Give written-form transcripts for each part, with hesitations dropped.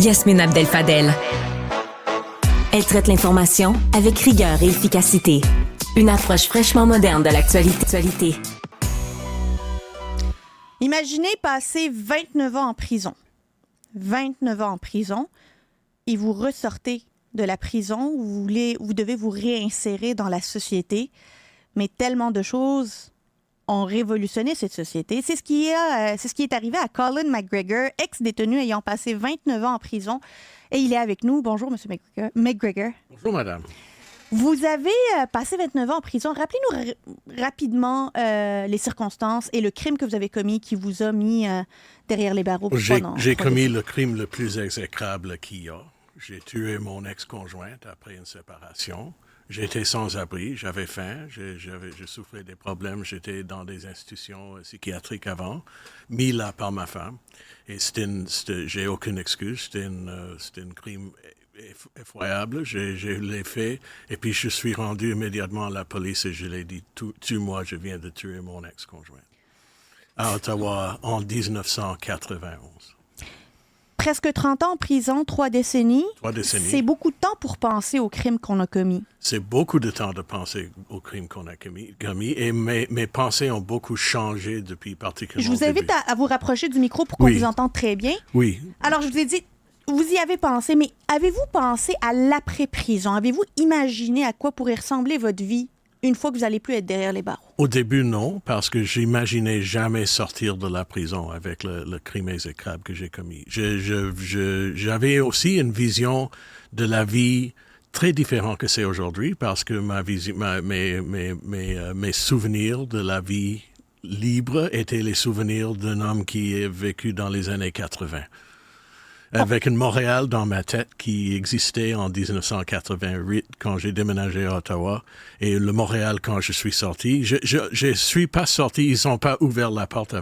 Yasmine Abdel-Fadel. Elle traite l'information avec rigueur et efficacité. Une approche fraîchement moderne de l'actualité. Imaginez passer 29 ans en prison. 29 ans en prison et vous ressortez de la prison, vous devez vous réinsérer dans la société. Mais tellement de choses ont révolutionné cette société. C'est ce qui est arrivé à Colin McGregor, ex-détenu ayant passé 29 ans en prison. Et il est avec nous. Bonjour, M. McGregor. Bonjour, madame. Vous avez passé 29 ans en prison. Rappelez-nous rapidement les circonstances et le crime que vous avez commis qui vous a mis derrière les barreaux. J'ai commis le crime le plus exécrable qu'il y a. J'ai tué mon ex-conjointe après une séparation. J'étais sans abri, j'avais faim, je souffrais des problèmes, j'étais dans des institutions psychiatriques avant, mis là par ma femme. Et j'ai aucune excuse, c'était un crime effroyable, je l'ai fait. Et puis je suis rendu immédiatement à la police et je l'ai dit, tue-moi, je viens de tuer mon ex-conjointe. À Ottawa, en 1991. Presque 30 ans en prison, 3 décennies. 3 décennies. C'est beaucoup de temps pour penser aux crimes qu'on a commis. C'est beaucoup de temps de penser aux crimes qu'on a commis et mes pensées ont beaucoup changé depuis particulièrement. Je vous invite à vous rapprocher du micro pour qu'on vous entende très bien. Oui. Alors, je vous ai dit, vous y avez pensé, mais avez-vous pensé à l'après-prison? Avez-vous imaginé à quoi pourrait ressembler votre vie une fois que vous n'allez plus être derrière les barreaux? Au début, non, parce que j'imaginais jamais sortir de la prison avec le crime exécrable que j'ai commis. J'avais aussi une vision de la vie très différente que c'est aujourd'hui, parce que mes souvenirs de la vie libre étaient les souvenirs d'un homme qui a vécu dans les années 80. Avec une Montréal dans ma tête qui existait en 1988 quand j'ai déménagé à Ottawa et le Montréal quand je suis sorti. Je suis pas sorti, ils n'ont pas ouvert la porte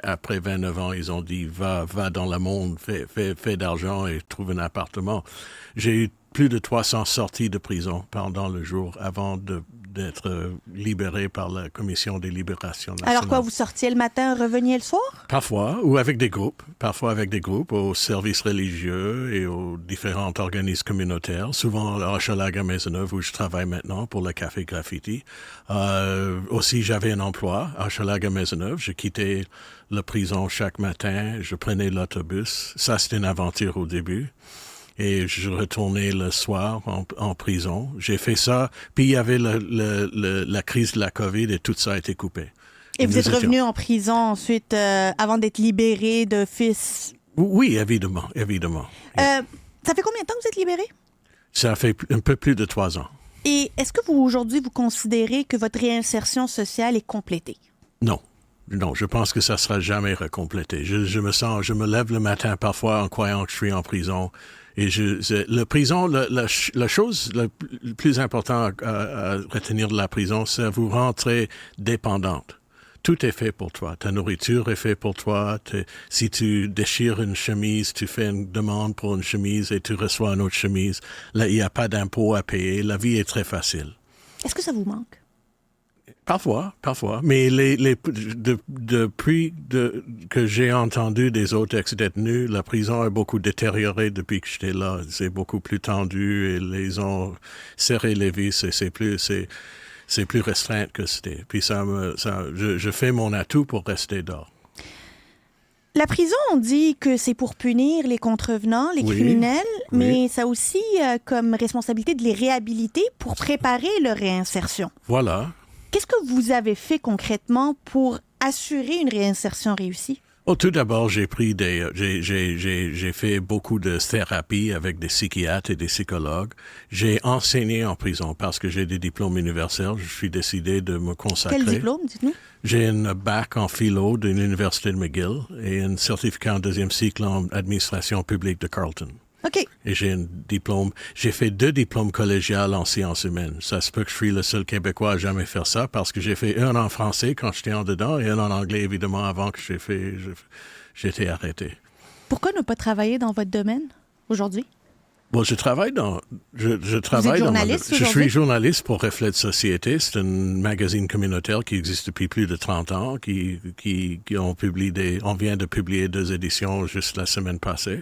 après 29 ans. Ils ont dit va dans le monde, fais d'argent et trouve un appartement. J'ai eu plus de 300 sorties de prison pendant le jour avant d'être libéré par la Commission des libérations nationales. Alors quoi, vous sortiez le matin, reveniez le soir? Parfois, ou avec des groupes. Parfois avec des groupes aux services religieux et aux différents organismes communautaires. Souvent à Hochelaga-Maisonneuve où je travaille maintenant pour le Café Graffiti. Aussi, j'avais un emploi à Hochelaga-Maisonneuve. Je quittais la prison chaque matin. Je prenais l'autobus. Ça, c'était une aventure au début. Et je retournais le soir en prison. J'ai fait ça. Puis il y avait la crise de la COVID et tout ça a été coupé. Et vous êtes revenu en prison ensuite, avant d'être libéré d'office? Oui, évidemment. Ça fait combien de temps que vous êtes libéré? Ça fait un peu plus de 3 ans. Et est-ce que aujourd'hui, vous considérez que votre réinsertion sociale est complétée? Non. Non, je pense que ça sera jamais recomplété. Je me lève le matin parfois en croyant que je suis en prison. Et la prison, la chose la plus importante à retenir de la prison, c'est vous rentrer dépendante. Tout est fait pour toi. Ta nourriture est faite pour toi. Si tu déchires une chemise, tu fais une demande pour une chemise et tu reçois une autre chemise. Là, il n'y a pas d'impôt à payer. La vie est très facile. Est-ce que ça vous manque? Parfois. Mais depuis que j'ai entendu des autres ex-détenus, la prison a beaucoup détérioré depuis que j'étais là. C'est beaucoup plus tendu et ils ont serré les vis et c'est plus restreint que c'était. Puis je fais mon atout pour rester dehors. La prison, on dit que c'est pour punir les contrevenants, les criminels, mais ça a aussi comme responsabilité de les réhabiliter pour préparer leur réinsertion. Voilà. Qu'est-ce que vous avez fait concrètement pour assurer une réinsertion réussie? Tout d'abord, j'ai fait beaucoup de thérapie avec des psychiatres et des psychologues. J'ai enseigné en prison parce que j'ai des diplômes universitaires. Je suis décidé de me consacrer. Quel diplôme, dites-nous? J'ai un bac en philo de l'Université de McGill et un certificat en 2e cycle en administration publique de Carleton. OK. Et j'ai fait 2 diplômes collégiales en sciences humaines. Ça se peut que je suis le seul Québécois à jamais faire ça parce que j'ai fait un en français quand j'étais en dedans et un en anglais, évidemment, avant que j'étais arrêté. Pourquoi ne pas travailler dans votre domaine aujourd'hui? Bon, je travaille dans... Vous êtes journaliste aujourd'hui? Je suis journaliste pour Reflet de Société. C'est un magazine communautaire qui existe depuis plus de 30 ans, qui ont publié on vient de publier 2 éditions juste la semaine passée.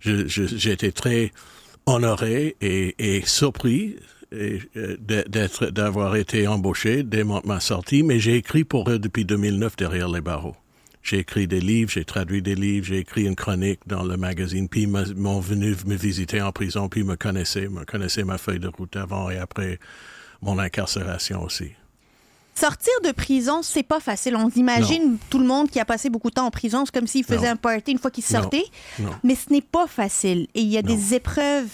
J'ai été très honoré et surpris d'avoir été embauché dès ma sortie, mais j'ai écrit pour eux depuis 2009 derrière les barreaux. J'ai écrit des livres, j'ai traduit des livres, j'ai écrit une chronique dans le magazine, puis ils m'ont venu me visiter en prison, puis me connaissaient ma feuille de route avant et après mon incarcération aussi. Sortir de prison, c'est pas facile. On imagine tout le monde qui a passé beaucoup de temps en prison, c'est comme s'il faisait un party une fois qu'il sortait. Non. Mais ce n'est pas facile. Et il y a des épreuves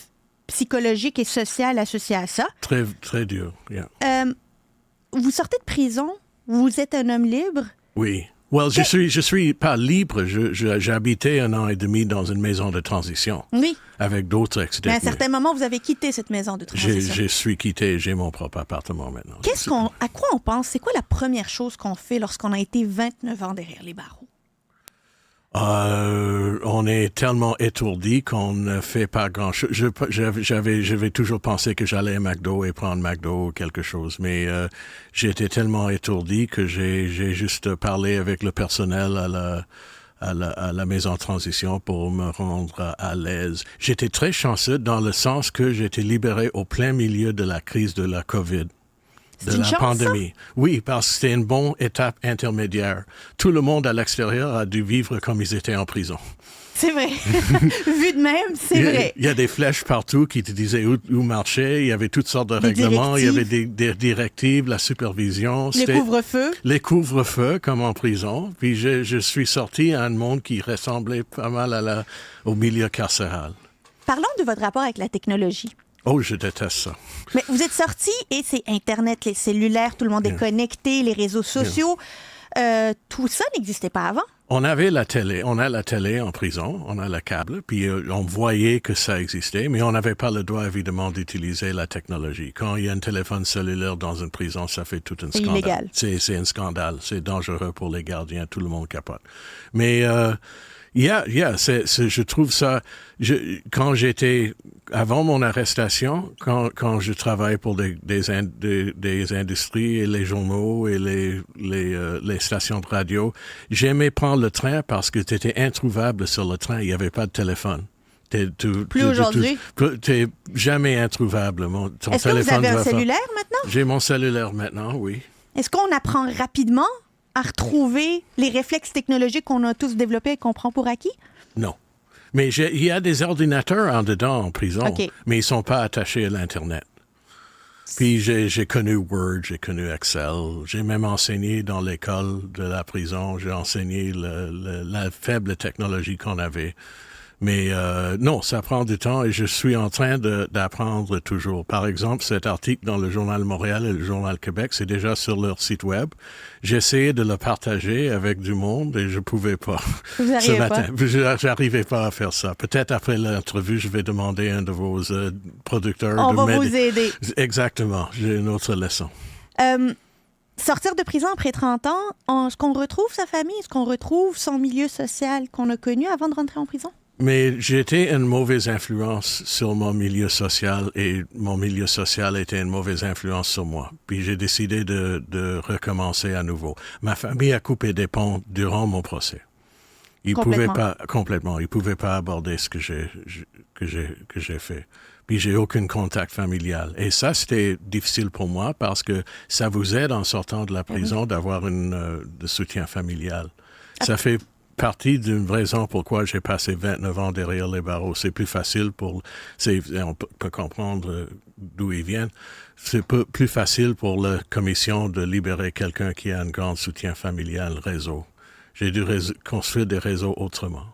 psychologiques et sociales associées à ça. Très, très dur, yeah. Vous sortez de prison, vous êtes un homme libre. Oui. Well, je suis pas libre. J'ai habité 1 an et demi dans une maison de transition. Oui. Avec d'autres ex-détenus. Mais à un certain moment, vous avez quitté cette maison de transition. Je suis quitté, j'ai mon propre appartement maintenant. À quoi on pense? C'est quoi la première chose qu'on fait lorsqu'on a été 29 ans derrière les barreaux? On est tellement étourdi qu'on ne fait pas grand-chose. J'avais toujours pensé que j'allais à McDo et prendre McDo ou quelque chose, mais j'étais tellement étourdi que j'ai juste parlé avec le personnel à la maison de transition pour me rendre à l'aise. J'étais très chanceux dans le sens que j'étais libéré au plein milieu de la crise de la COVID. De la pandémie. Ça? Oui, parce que c'était une bonne étape intermédiaire. Tout le monde à l'extérieur a dû vivre comme ils étaient en prison. C'est vrai. Vu de même, c'est vrai. Il y a des flèches partout qui te disaient où marcher. Il y avait toutes sortes de règlements. Il y avait des directives, la supervision. Les couvre-feux. Les couvre-feux, comme en prison. Puis je suis sorti à un monde qui ressemblait pas mal au milieu carcéral. Parlons de votre rapport avec la technologie. Oh, je déteste ça. Mais vous êtes sorti et c'est Internet, les cellulaires, tout le monde est connecté, les réseaux sociaux. Tout ça n'existait pas avant. On avait la télé. On a la télé en prison. On a le câble. Puis on voyait que ça existait, mais on n'avait pas le droit, évidemment, d'utiliser la technologie. Quand il y a un téléphone cellulaire dans une prison, ça fait tout un scandale. Illégal. C'est un scandale. C'est dangereux pour les gardiens. Tout le monde capote. Mais... je trouve ça. Quand j'étais avant mon arrestation, quand je travaillais pour des industries et les journaux et les stations de radio, j'aimais prendre le train parce que tu étais introuvable sur le train. Il n'y avait pas de téléphone. Plus aujourd'hui. Tu n'es jamais introuvable. Est-ce que vous avez un cellulaire maintenant? J'ai mon cellulaire maintenant, oui. Est-ce qu'on apprend rapidement à retrouver les réflexes technologiques qu'on a tous développés et qu'on prend pour acquis? Non. Mais il y a des ordinateurs en dedans en prison, mais ils ne sont pas attachés à l'Internet. Puis j'ai connu Word, j'ai connu Excel, j'ai même enseigné dans l'école de la prison, j'ai enseigné la faible technologie qu'on avait. Mais non, ça prend du temps et je suis en train d'apprendre toujours. Par exemple, cet article dans le Journal Montréal et le Journal Québec, c'est déjà sur leur site web. J'ai essayé de le partager avec du monde et je pouvais pas. Vous n'arrivez pas? J'arrivais pas à faire ça. Peut-être après l'entrevue, je vais demander à un de vos producteurs On va vous aider. Exactement. J'ai une autre leçon. Sortir de prison après 30 ans, est-ce qu'on retrouve sa famille? Est-ce qu'on retrouve son milieu social qu'on a connu avant de rentrer en prison? Mais j'étais une mauvaise influence sur mon milieu social et mon milieu social était une mauvaise influence sur moi. Puis j'ai décidé de recommencer à nouveau. Ma famille a coupé des ponts durant mon procès. Ils pouvaient pas aborder ce que j'ai fait. Puis j'ai aucun contact familial. Et ça, c'était difficile pour moi parce que ça vous aide en sortant de la prison d'avoir de soutien familial. Ça fait partie d'une raison pourquoi j'ai passé 29 ans derrière les barreaux. C'est plus facile on peut comprendre d'où ils viennent. C'est plus facile pour la commission de libérer quelqu'un qui a un grand soutien familial, réseau. J'ai dû construire des réseaux autrement.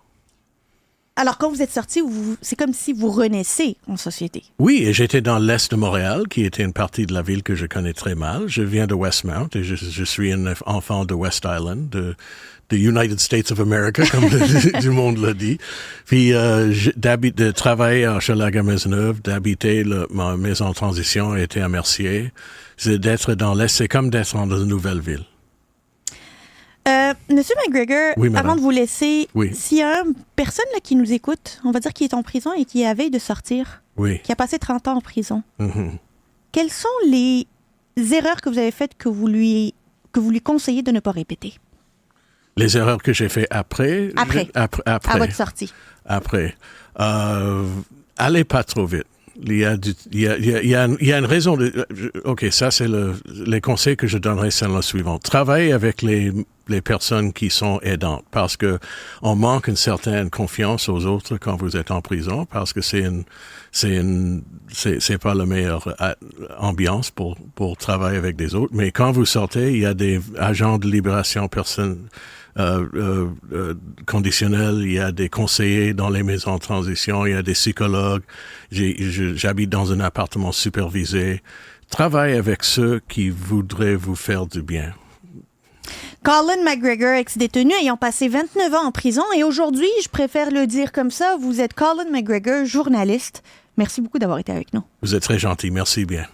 Alors, quand vous êtes sorti, c'est comme si vous renaissez en société. Oui, et j'étais dans l'est de Montréal, qui était une partie de la ville que je connais très mal. Je viens de Westmount et je suis un enfant de West Island, de United States of America, comme du monde l'a dit. Puis de travailler à Hochelaga-Maisonneuve, d'habiter ma maison de transition était à Mercier. C'est d'être dans l'est, c'est comme d'être dans une nouvelle ville. Monsieur McGregor, avant de vous laisser, s'il y a une personne là, qui nous écoute, on va dire qui est en prison et qui est à veille de sortir, qui a passé 30 ans en prison, quelles sont les erreurs que vous avez faites que vous lui conseillez de ne pas répéter? Les erreurs que j'ai faites après. À votre sortie. Après. Allez pas trop vite. Il y a une raison. OK, ça, c'est les conseils que je donnerais, c'est le suivant. Travaillez avec les personnes qui sont aidantes parce que on manque une certaine confiance aux autres quand vous êtes en prison parce que c'est pas la meilleure ambiance pour travailler avec des autres. Mais quand vous sortez, il y a des agents de libération conditionnelle, il y a des conseillers dans les maisons de transition, il y a des psychologues. J'habite dans un appartement supervisé. Travaillez avec ceux qui voudraient vous faire du bien. Colin McGregor, ex-détenu ayant passé 29 ans en prison, et aujourd'hui, je préfère le dire comme ça, vous êtes Colin McGregor, journaliste. Merci beaucoup d'avoir été avec nous. Vous êtes très gentil. Merci bien.